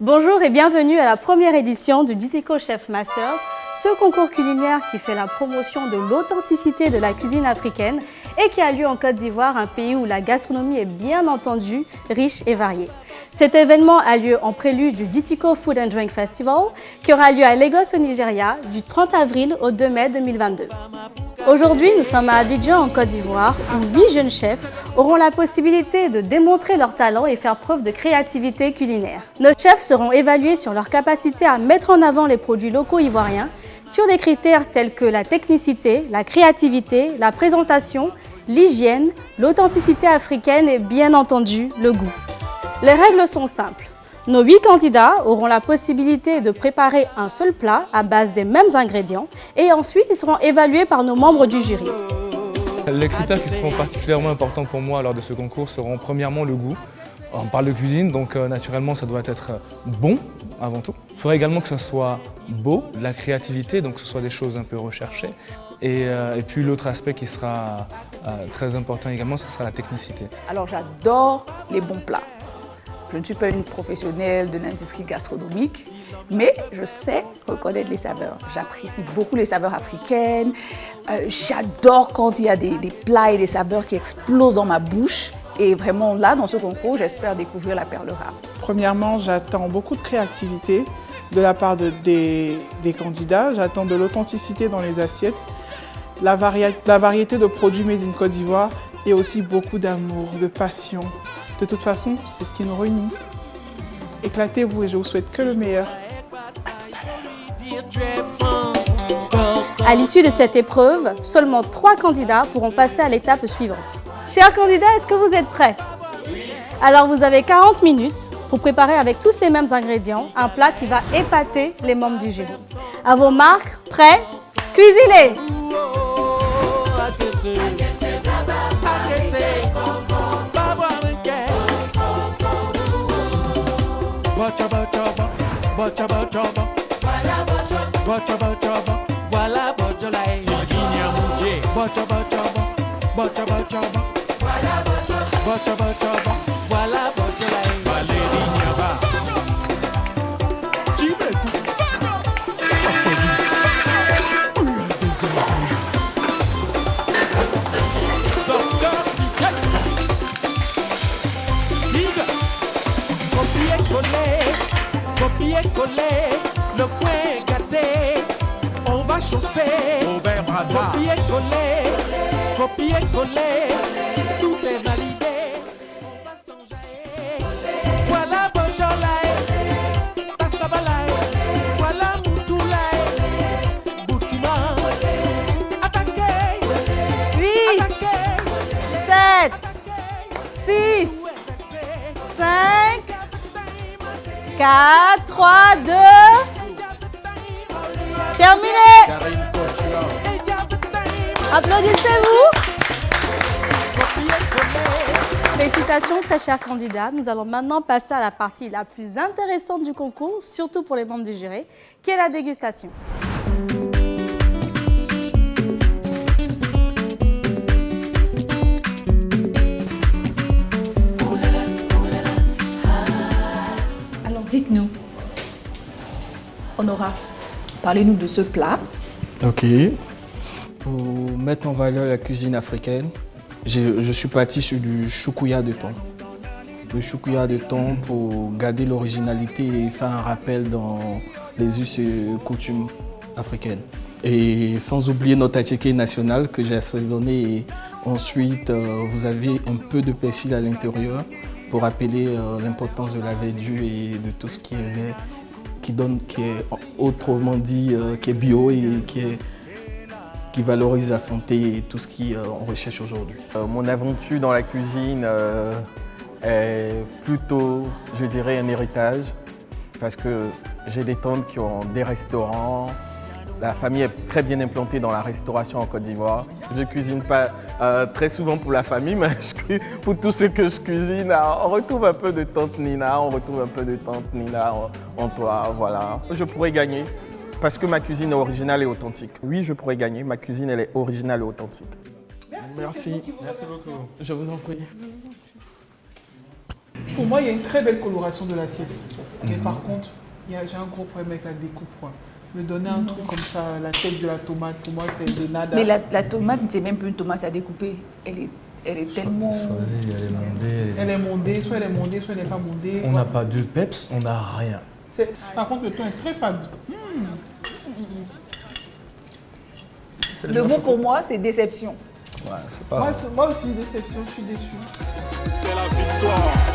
Bonjour et bienvenue à la première édition du Ditico Chef Masters, ce concours culinaire qui fait la promotion de l'authenticité de la cuisine africaine et qui a lieu en Côte d'Ivoire, un pays où la gastronomie est bien entendu riche et variée. Cet événement a lieu en prélude du Ditico Food and Drink Festival qui aura lieu à Lagos au Nigeria du 30 avril au 2 mai 2022. Aujourd'hui, nous sommes à Abidjan en Côte d'Ivoire où 8 jeunes chefs auront la possibilité de démontrer leur talent et faire preuve de créativité culinaire. Nos chefs seront évalués sur leur capacité à mettre en avant les produits locaux ivoiriens sur des critères tels que la technicité, la créativité, la présentation, l'hygiène, l'authenticité africaine et bien entendu le goût. Les règles sont simples. Nos 8 candidats auront la possibilité de préparer un seul plat à base des mêmes ingrédients et ensuite ils seront évalués par nos membres du jury. Les critères qui seront particulièrement importants pour moi lors de ce concours seront premièrement le goût. On parle de cuisine, donc naturellement ça doit être bon avant tout. Il faudrait également que ce soit beau, de la créativité, donc que ce soit des choses un peu recherchées. Et puis l'autre aspect qui sera très important également, ce sera la technicité. Alors j'adore les bons plats. Je ne suis pas une professionnelle de l'industrie gastronomique, mais je sais reconnaître les saveurs. J'apprécie beaucoup les saveurs africaines. J'adore quand il y a des plats et des saveurs qui explosent dans ma bouche. Et vraiment là, dans ce concours, j'espère découvrir la perle rare. Premièrement, j'attends beaucoup de créativité de la part des candidats. J'attends de l'authenticité dans les assiettes, la variété de produits made in Côte d'Ivoire et aussi beaucoup d'amour, de passion. De toute façon, c'est ce qui nous réunit. Éclatez-vous et je vous souhaite que le meilleur. À tout à l'heure. À l'issue de cette épreuve, seulement 3 candidats pourront passer à l'étape suivante. Chers candidats, est-ce que vous êtes prêts? Alors vous avez 40 minutes pour préparer avec tous les mêmes ingrédients un plat qui va épater les membres du jury. À vos marques, prêts, cuisinez! Voilà Bojolaï. Virginia Moutier. Voilà Bojolaï. Valérie Niaba. Copier-coller, le point gâté, on va chauffer. Copier-coller, tout est validé, on va s'enjailler. Voilà Bojolaï, Passabalaï, voilà Moutoulaï, Boutouma. Attaquez, 8, 7, 6, 5, 4, 3, 2, terminé. Applaudissez-vous. Félicitations très chers candidats. Nous allons maintenant passer à la partie la plus intéressante du concours, surtout pour les membres du jury, qui est la dégustation. Dites-nous, Honora, parlez-nous de ce plat. Ok. Pour mettre en valeur la cuisine africaine, je suis parti sur du choukouya de thon. Le choukouya de thon pour garder l'originalité et faire un rappel dans les us et coutumes africaines. Et sans oublier notre attiqué national que j'ai assaisonné. Et ensuite, vous avez un peu de persil à l'intérieur pour rappeler l'importance de la verdure et de tout ce qui est autrement dit, qui est bio et qui valorise la santé et tout ce qu'on recherche aujourd'hui. Mon aventure dans la cuisine est plutôt, je dirais, un héritage parce que j'ai des tantes qui ont des restaurants. La famille est très bien implantée dans la restauration en Côte d'Ivoire. Je ne cuisine pas très souvent pour la famille, mais pour tout ce que je cuisine, on retrouve un peu de tante Nina, on retrouve un peu de tante Nina en toi, voilà. Je pourrais gagner parce que ma cuisine est originale et authentique. Oui, je pourrais gagner, ma cuisine elle est originale et authentique. Merci. Merci beaucoup. Je vous en prie. Pour moi, il y a une très belle coloration de l'assiette. Mais par contre, j'ai un gros problème avec la découpe. Quoi. Me donner un truc comme ça, la tête de la tomate, pour moi, c'est de nada. Mais la tomate, c'est même pas une tomate à découper. Elle est tellement... Choisie, elle est mondée. Elle est mondée, soit elle est mondée, soit elle n'est pas mondée. On n'a pas de peps, on n'a rien. Par contre, le thon est très fade. Le mot pour moi, c'est déception. Ouais, c'est pas... Moi aussi, déception, je suis déçue. C'est la victoire.